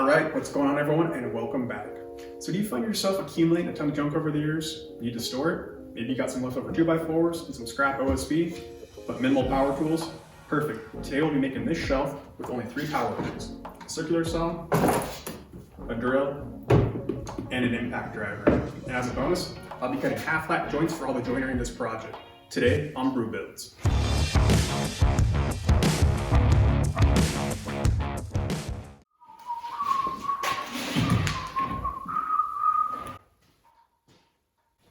All right, what's going on everyone, and welcome back. So do you find yourself accumulating a ton of junk over the years? Need to store it? Maybe you got some leftover 2x4s and some scrap OSB, but minimal power tools? Perfect. Today we'll be making this shelf with only 3 power tools: a circular saw, a drill, and an impact driver. And as a bonus, I'll be cutting half-lap joints for all the joinery in this project. Today on Brewbuilds.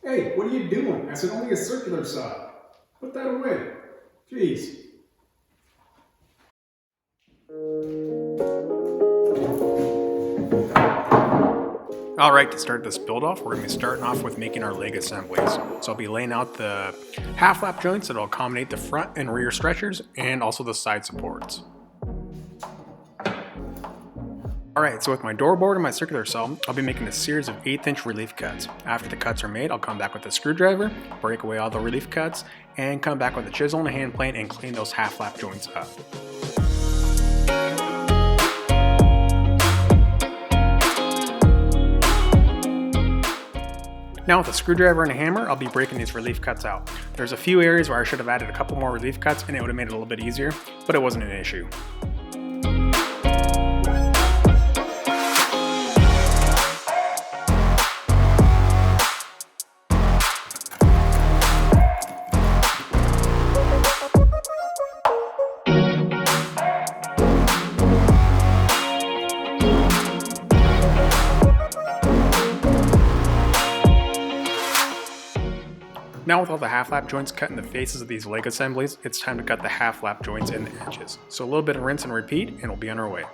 Hey, what are you doing? I said only a circular saw. Put that away. Jeez. Alright, to start this build off, we're going to be starting off with making our leg assemblies. So I'll be laying out the half lap joints that will accommodate the front and rear stretchers and also the side supports. Alright, so with my door board and my circular saw, I'll be making a series of 1/8" relief cuts. After the cuts are made, I'll come back with a screwdriver, break away all the relief cuts, and come back with a chisel and a hand plane and clean those half lap joints up. Now with a screwdriver and a hammer, I'll be breaking these relief cuts out. There's a few areas where I should have added a couple more relief cuts and it would have made it a little bit easier, but it wasn't an issue. Now with all the half lap joints cut in the faces of these leg assemblies, it's time to cut the half lap joints in the edges. So a little bit of rinse and repeat and we'll be on our way.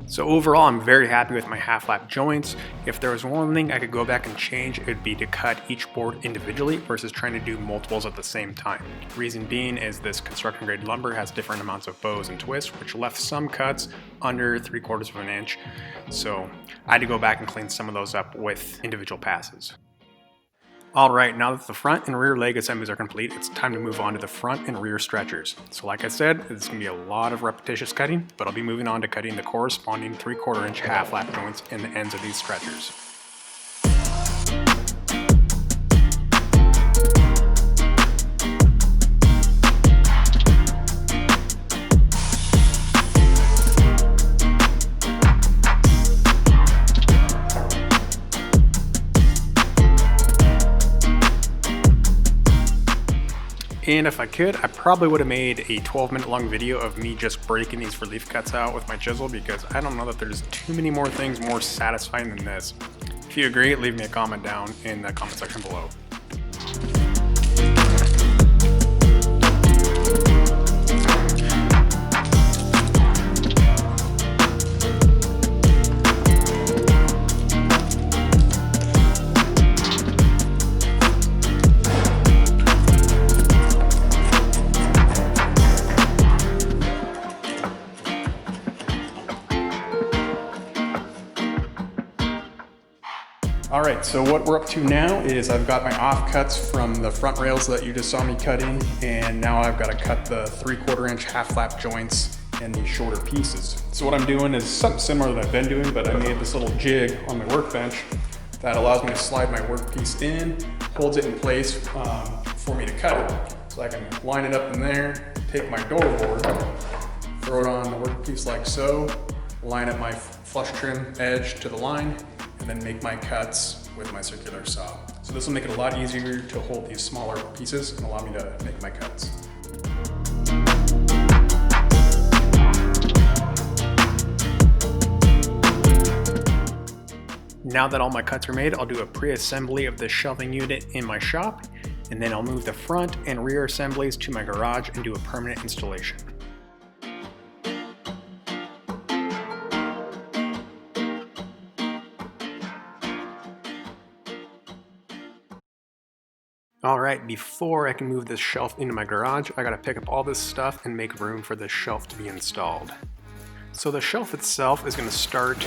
So overall, I'm very happy with my half lap joints. If there was one thing I could go back and change, it would be to cut each board individually versus trying to do multiples at the same time. Reason being is this construction grade lumber has different amounts of bows and twists, which left some cuts under 3/4 of an inch. So I had to go back and clean some of those up with individual passes. Alright, now that the front and rear leg assemblies are complete, it's time to move on to the front and rear stretchers. So like I said, it's going to be a lot of repetitious cutting, but I'll be moving on to cutting the corresponding 3/4 inch half lap joints in the ends of these stretchers. And if I could, I probably would have made a 12-minute long video of me just breaking these relief cuts out with my chisel, because I don't know that there's too many more things more satisfying than this. If you agree, leave me a comment down in the comment section below. Alright, so what we're up to now is I've got my offcuts from the front rails that you just saw me cutting, and now I've got to cut the 3/4 inch half lap joints and the shorter pieces. So what I'm doing is something similar that I've been doing, but I made this little jig on my workbench that allows me to slide my workpiece in, holds it in place for me to cut it. So I can line it up in there, take my door board, throw it on the workpiece like so, line up my flush trim edge to the line, and then make my cuts with my circular saw. So this will make it a lot easier to hold these smaller pieces and allow me to make my cuts. Now that all my cuts are made, I'll do a pre-assembly of the shelving unit in my shop, and then I'll move the front and rear assemblies to my garage and do a permanent installation. Alright, before I can move this shelf into my garage, I gotta pick up all this stuff and make room for this shelf to be installed. So the shelf itself is gonna start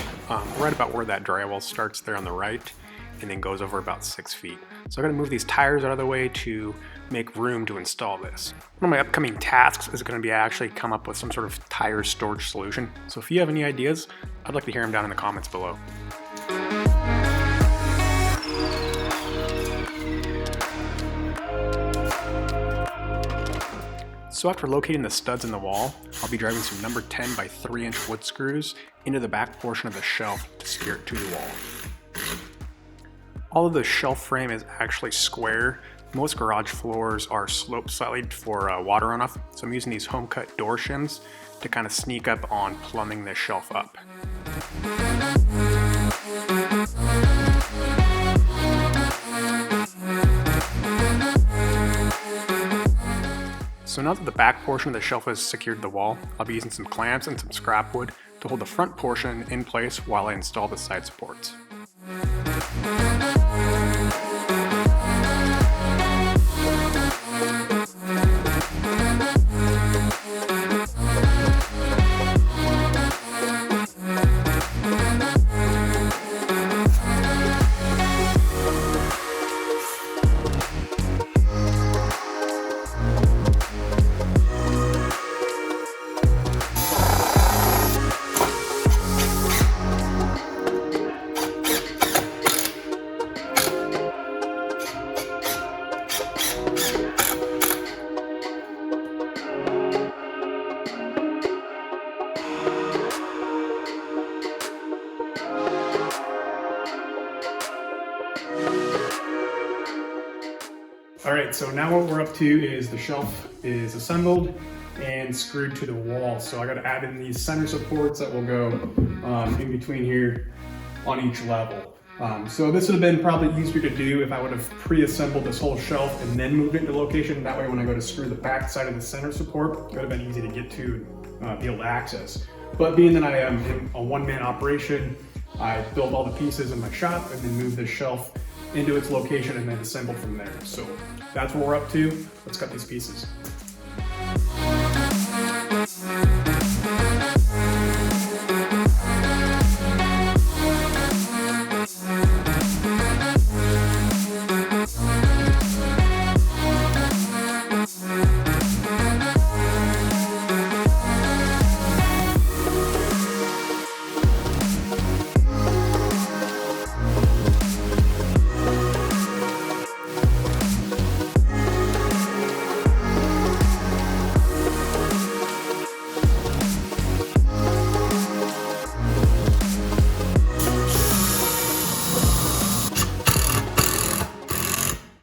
right about where that drywall starts there on the right, and then goes over about 6 feet. So I'm gonna move these tires out of the way to make room to install this. One of my upcoming tasks is gonna be actually come up with some sort of tire storage solution. So if you have any ideas, I'd like to hear them down in the comments below. So after locating the studs in the wall, I'll be driving some number 10 by 3-inch wood screws into the back portion of the shelf to secure it to the wall. All of the shelf frame is actually square. Most garage floors are sloped slightly for water runoff, so I'm using these home cut door shims to kind of sneak up on plumbing this shelf up. So now that the back portion of the shelf is secured to the wall, I'll be using some clamps and some scrap wood to hold the front portion in place while I install the side supports. Alright, so now what we're up to is the shelf is assembled and screwed to the wall. So I got to add in these center supports that will go in between here on each level. So this would have been probably easier to do if I would have pre-assembled this whole shelf and then moved it into location. That way when I go to screw the back side of the center support, it would have been easy to get to be able to access. But being that I am in a one-man operation, I built all the pieces in my shop and then moved this shelf into its location and then assembled from there. So that's what we're up to. Let's cut these pieces.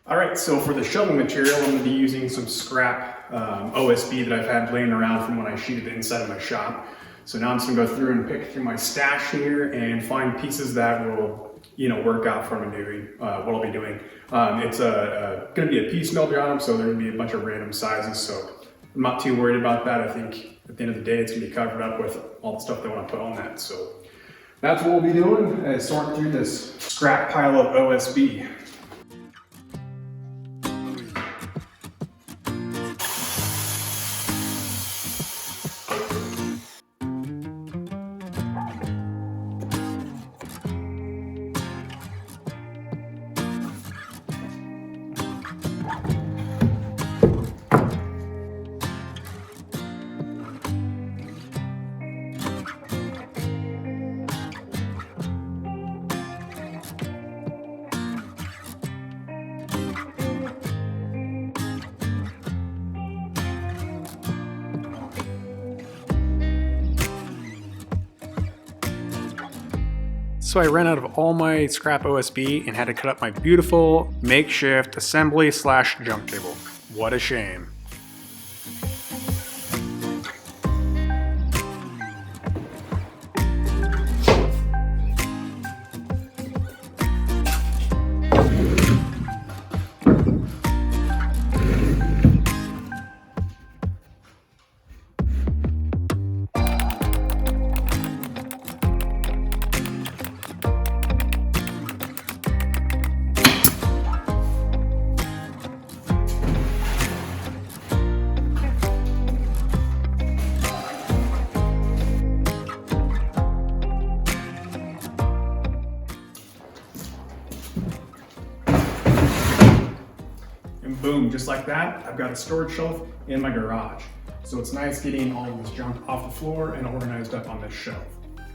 Alright, so for the shovel material, I'm going to be using some scrap OSB that I've had laying around from when I sheeted the inside of my shop. So now I'm just going to go through and pick through my stash here and find pieces that will, work out for what I'm doing, what I'll be doing. It's going to be a piecemeal job, so there's going to be a bunch of random sizes, so I'm not too worried about that. I think at the end of the day, it's going to be covered up with all the stuff they want to put on that. So that's what we'll be doing, is sort through this scrap pile of OSB. So I ran out of all my scrap OSB and had to cut up my beautiful makeshift assembly / junk table. What a shame. just like that, I've got a storage shelf in my garage. So it's nice getting all of this junk off the floor and organized up on this shelf.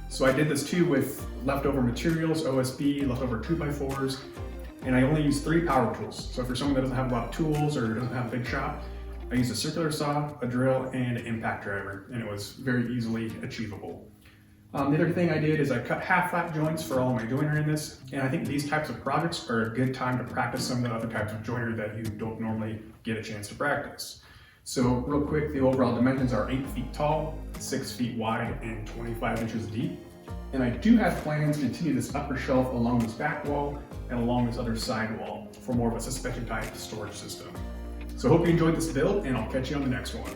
So I did this too with leftover materials, OSB, leftover 2x4s, and I only use 3 power tools. So for someone that doesn't have a lot of tools or doesn't have a big shop, I used a circular saw, a drill, and an impact driver, and it was very easily achievable. The other thing I did is I cut half flat joints for all of my joinery in this, and I think these types of projects are a good time to practice some of the other types of joinery that you don't normally get a chance to practice. So real quick, the overall dimensions are 8 feet tall, 6 feet wide, and 25 inches deep. And I do have plans to continue this upper shelf along this back wall and along this other side wall for more of a suspension type storage system. So hope you enjoyed this build, and I'll catch you on the next one.